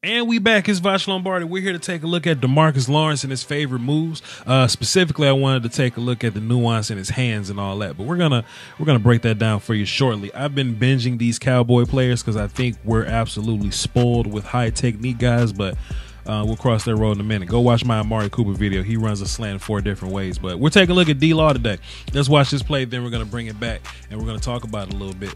And we back. It's Voch Lombardi. We're here to take a look at Demarcus Lawrence and his favorite moves. Specifically, I wanted to take a look at the nuance in his hands and all that. But we're gonna break that down for you shortly. I've been binging these Cowboy players because I think we're absolutely spoiled with high technique guys. But we'll cross that road in a minute. Go watch my Amari Cooper video. He runs a slant 4 different ways. But we're taking a look at D-Law today. Let's watch this play. Then we're gonna bring it back and we're gonna talk about it a little bit.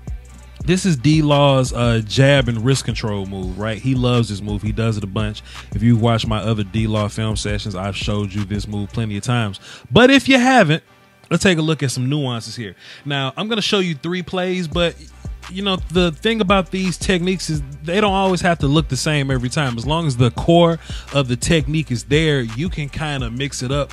This is D-Law's jab and wrist control move, right? He loves this move. He does it a bunch. If you've watched my other D-Law film sessions, I've showed you this move plenty of times. But if you haven't, let's take a look at some nuances here. Now, I'm going to show you 3 plays, but you know, the thing about these techniques is they don't always have to look the same every time. As long as the core of the technique is there, you can kind of mix it up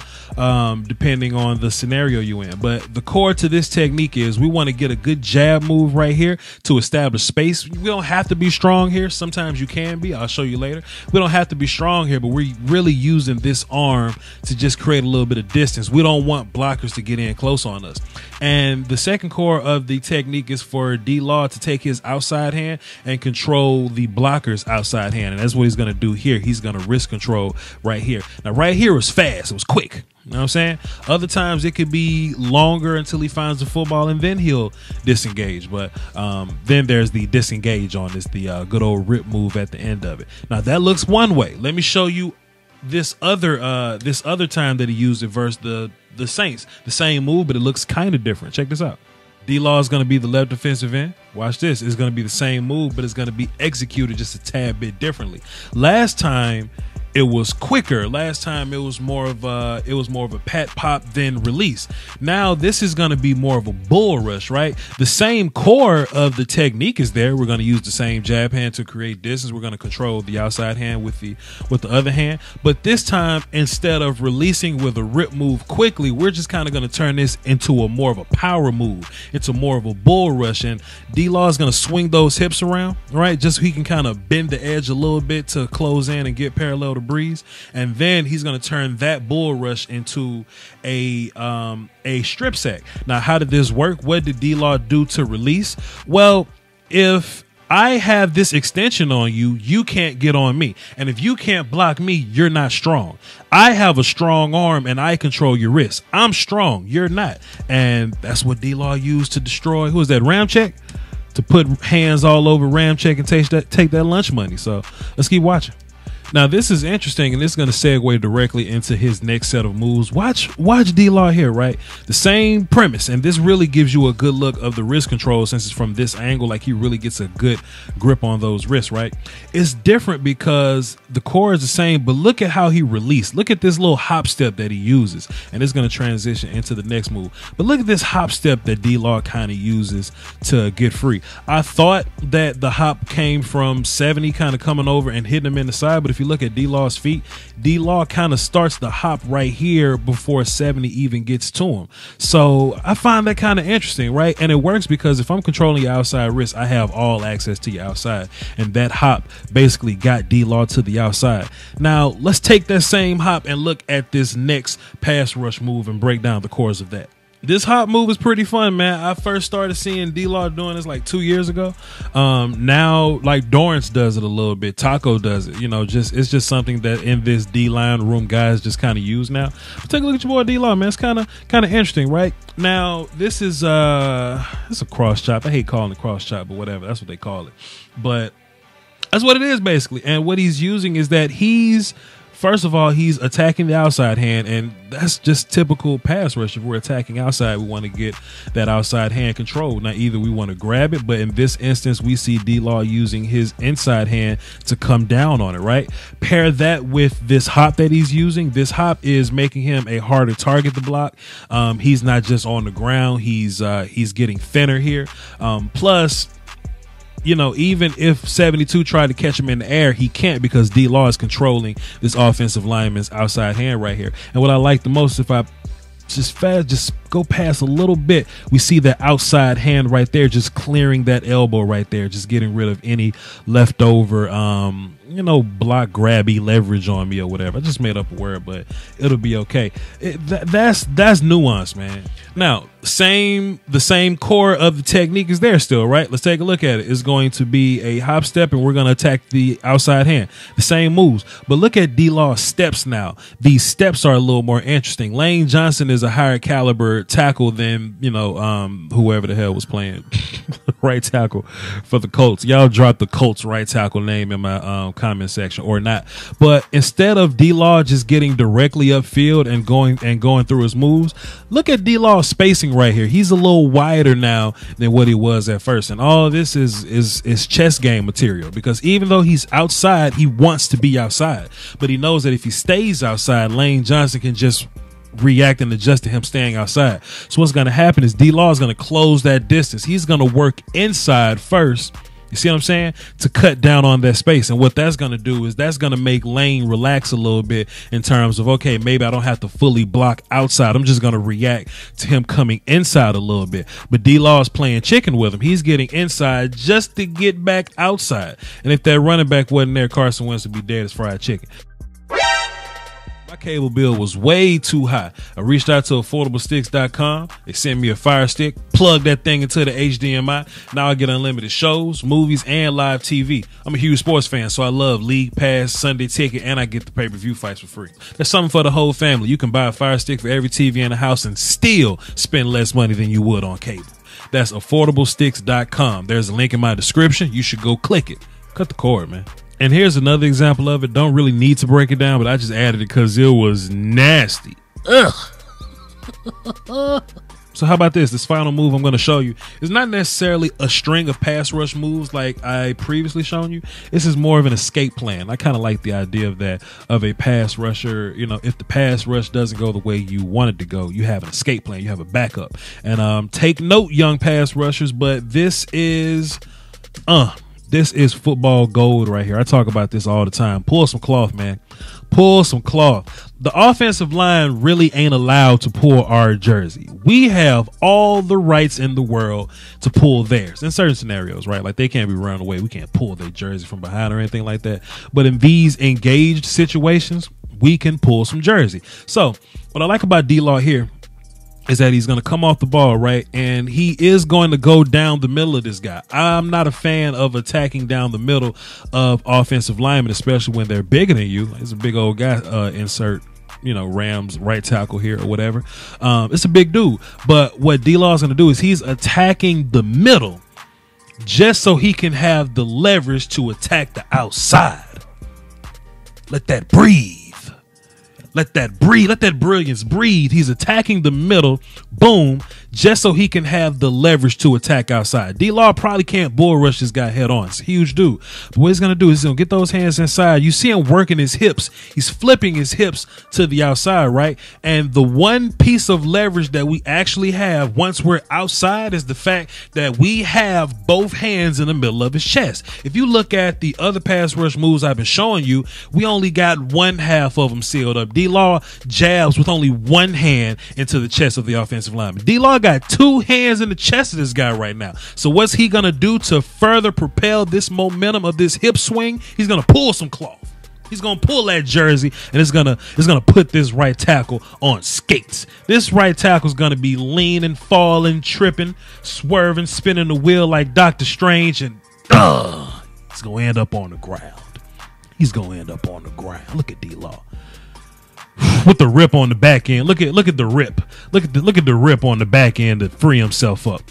depending on the scenario you're in. But the core to this technique is we want to get a good jab move right here to establish space. We don't have to be strong here. Sometimes you can be. I'll show you later. We don't have to be strong here, but we're really using this arm to just create a little bit of distance. We don't want blockers to get in close on us. And the second core of the technique is for D-Law to take his outside hand and control the blocker's outside hand. And that's what he's going to do here. He's going to wrist control right here. Now, right here was fast. It was quick. You know what I'm saying? Other times it could be longer until he finds the football and then he'll disengage. But then there's the disengage on this, the good old rip move at the end of it. Now, that looks one way. Let me show you this other time that he used it versus the Saints. The same move, but it looks kind of different. Check this out. D-Law is going to be the left defensive end. Watch this. It's going to be the same move, but it's going to be executed just a tad bit differently. Last time it was quicker. Last time it was more of a pat pop then release. Now this is going to be more of a bull rush, right? The same core of the technique is there. We're going to use the same jab hand to create distance. We're going to control the outside hand with the other hand. But this time, instead of releasing with a rip move quickly, we're just kind of going to turn this into a more of a power move. It's a more of a bull rush, and D-Law is going to swing those hips around, right? Just so he can kind of bend the edge a little bit to close in and get parallel to breeze, and then he's going to turn that bull rush into a strip sack. Now, how did this work? What did D-Law do to release? Well, if I have this extension on you, you can't get on me. And if you can't block me, you're not strong. I have a strong arm and I control your wrist. I'm strong. You're not. And that's what D-Law used to destroy. Who was that? Ramcheck? To put hands all over Ramcheck and take that lunch money. So let's keep watching. Now, this is interesting, and this is going to segue directly into his next set of moves. Watch D-Law here, right? The same premise, and this really gives you a good look of the wrist control since it's from this angle, like he really gets a good grip on those wrists, right? It's different because the core is the same, but look at how he released. Look at this little hop step that he uses, and it's going to transition into the next move. But look at this hop step that D-Law kind of uses to get free. I thought that the hop came from 70 kind of coming over and hitting him in the side, but if you look at D-Law's feet, D-Law kind of starts the hop right here before 70 even gets to him. So I find that kind of interesting, right? And it works because if I'm controlling your outside wrist, I have all access to your outside. And that hop basically got D-Law to the outside. Now, let's take that same hop and look at this next pass rush move and break down the cores of that. This hop move is pretty fun, man. I first started seeing D-Law doing this like 2 years ago. Now, like Dorrance does it a little bit. Taco does it. You know, it's just something that in this D-line room guys just kind of use now. But take a look at your boy D-Law, man. It's kind of interesting, right? Now, this is it's a cross chop. I hate calling it cross chop, but whatever. That's what they call it. But that's what it is basically. And what he's using is that first of all, he's attacking the outside hand, and that's just typical pass rush. If we're attacking outside, we want to get that outside hand controlled. Now, either we want to grab it, but in this instance, we see D-Law using his inside hand to come down on it, right? Pair that with this hop that he's using. This hop is making him a harder target to block. He's not just on the ground. He's getting thinner here. Plus, you know, even if 72 tried to catch him in the air, he can't because D-Law is controlling this offensive lineman's outside hand right here. And what I like the most, if I just go past a little bit, we see that outside hand right there, just clearing that elbow right there, just getting rid of any leftover, you know, block grabby leverage on me or whatever. I just made up a word, but it'll be okay. That's nuance, man. Now, the same core of the technique is there still, right? Let's take a look at it. It's going to be a hop step, and we're going to attack the outside hand. The same moves. But look at D-Law's steps now. These steps are a little more interesting. Lane Johnson is a higher caliber tackle than, whoever the hell was playing right tackle for the Colts. Y'all dropped the Colts right tackle name in my comment section or not. But instead of D-Law just getting directly upfield and going through his moves, look at D-Law's spacing right here. He's a little wider now than what he was at first, and all of this is chess game material, because even though he's outside, he wants to be outside, but he knows that if he stays outside, Lane Johnson can just react and adjust to him staying outside. So what's going to happen is D-Law is going to close that distance. He's going to work inside first. You see what I'm saying? To cut down on that space. And what that's going to do is that's going to make Lane relax a little bit in terms of, okay, maybe I don't have to fully block outside. I'm just going to react to him coming inside a little bit. But D-Law is playing chicken with him. He's getting inside just to get back outside. And if that running back wasn't there, Carson Wentz would be dead as fried chicken. My cable bill was way too high. I reached out to affordablesticks.com. They sent me a Fire Stick, plugged that thing into the HDMI. Now I get unlimited shows, movies, and live TV. I'm a huge sports fan, so I love League Pass, Sunday Ticket, and I get the pay-per-view fights for free. There's something for the whole family. You can buy a Fire Stick for every TV in the house and still spend less money than you would on cable. That's affordablesticks.com. There's a link in my description. You should go click it. Cut the cord, man. And here's another example of it. Don't really need to break it down, but I just added it because it was nasty. Ugh. So how about this? This final move I'm going to show you is not necessarily a string of pass rush moves like I previously shown you. This is more of an escape plan. I kind of like the idea of that, of a pass rusher. If the pass rush doesn't go the way you want it to go, you have an escape plan. You have a backup. And take note, young pass rushers, but this is football gold right here. I talk about this all the time. Pull some cloth, man. Pull some cloth. The offensive line really ain't allowed to pull our jersey. We have all the rights in the world to pull theirs in certain scenarios, right? Like they can't be running away. We can't pull their jersey from behind or anything like that. But in these engaged situations, we can pull some jersey. So what I like about D-Law here is that he's going to come off the ball, right? And he is going to go down the middle of this guy. I'm not a fan of attacking down the middle of offensive linemen, especially when they're bigger than you. He's a big old guy, insert, Rams right tackle here or whatever. It's a big dude. But what D-Law is going to do is he's attacking the middle just so he can have the leverage to attack the outside. Let that breathe. Let that breathe. Let that brilliance breathe. He's attacking the middle. Boom. Just so he can have the leverage to attack outside. D-Law probably can't bull rush this guy head on. It's a huge dude. But what he's going to do is he's going to get those hands inside. You see him working his hips. He's flipping his hips to the outside, right? And the one piece of leverage that we actually have once we're outside is the fact that we have both hands in the middle of his chest. If you look at the other pass rush moves I've been showing you, we only got one half of them sealed up. D-Law jabs with only one hand into the chest of the offensive lineman. D-Law got two hands in the chest of this guy right now. So what's he going to do to further propel this momentum of this hip swing? He's going to pull some cloth. He's going to pull that jersey, and it's going to put this right tackle on skates. This right tackle is going to be leaning, falling, tripping, swerving, spinning the wheel like Dr. Strange, and he's going to end up on the ground. He's going to end up on the ground. Look at D-Law. With the rip on the back end. Look at the rip. Look at the rip on the back end to free himself up.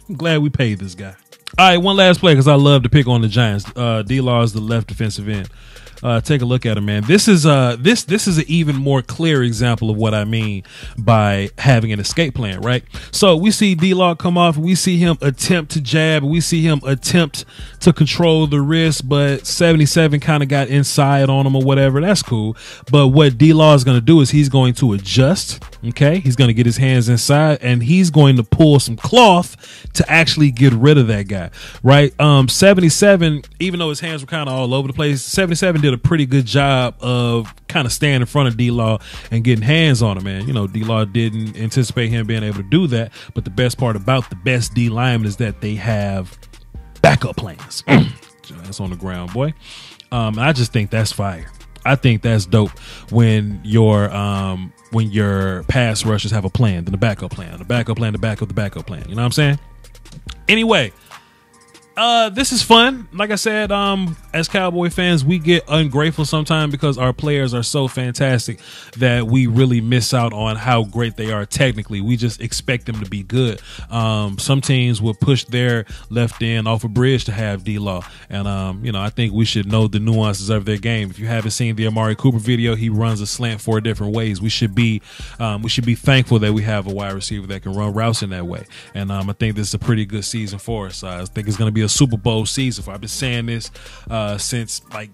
I'm glad we paid this guy. All right, one last play because I love to pick on the Giants. D-Law is the left defensive end. Take a look at him, man. This is an even more clear example of what I mean by having an escape plan, right? So we see D-Law come off, we see him attempt to jab, we see him attempt to control the wrist, but 77 kind of got inside on him or whatever. That's cool. But what D-Law is going to do is he's going to adjust. Okay, he's going to get his hands inside and he's going to pull some cloth to actually get rid of that guy, right? 77, even though his hands were kind of all over the place, 77 did a pretty good job of kind of staying in front of D-Law and getting hands on him, man. D-Law didn't anticipate him being able to do that, but the best part about the best D linemen is that they have backup plans. That's on the ground, boy. I just think that's fire. I think that's dope when your when your pass rushers have a plan, then the backup plan, the backup plan, the backup plan. You know what I'm saying? Anyway, this is fun. Like I said, as Cowboy fans, we get ungrateful sometimes because our players are so fantastic that we really miss out on how great they are technically. We just expect them to be good. Some teams will push their left end off a bridge to have D-Law. And, I think we should know the nuances of their game. If you haven't seen the Amari Cooper video, he runs a slant 4 different ways. We should be thankful that we have a wide receiver that can run routes in that way. And I think this is a pretty good season for us. I think it's going to be a Super Bowl season. I've been saying this since like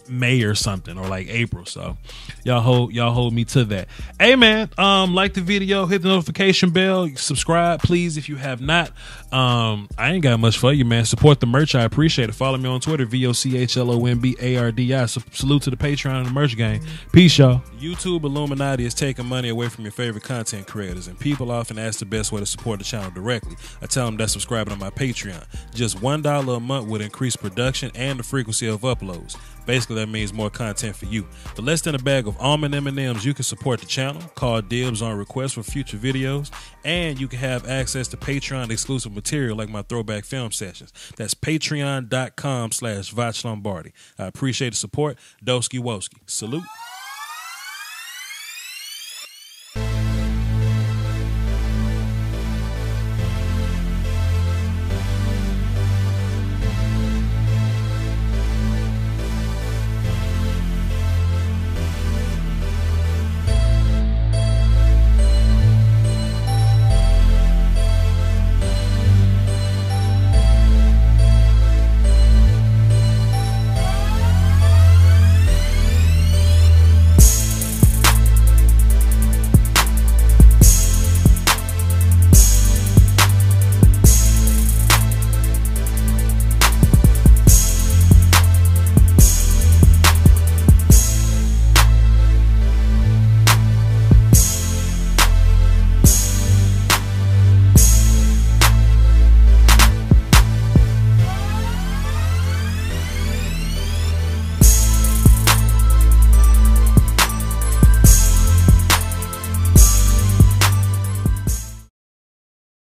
May or something, or like April. So y'all hold me to that. Hey man, like the video, hit the notification bell, subscribe please if you have not. I ain't got much for you, man. Support the merch, I appreciate it. Follow me on Twitter, VOCHLOMBARDI. Salute to the Patreon and the merch gang. Peace, y'all. YouTube Illuminati is taking money away from your favorite content creators, and people often ask the best way to support the channel directly. I tell them that's subscribing to my Patreon. Just $1 a month would increase production and the frequency of uploads. Basically, that means more content for you. For less than a bag of almond M&Ms, you can support the channel, call dibs on requests for future videos, and you can have access to Patreon exclusive material like my throwback film sessions. That's patreon.com/Voch Lombardi. I appreciate the support. Doski Woski. Salute.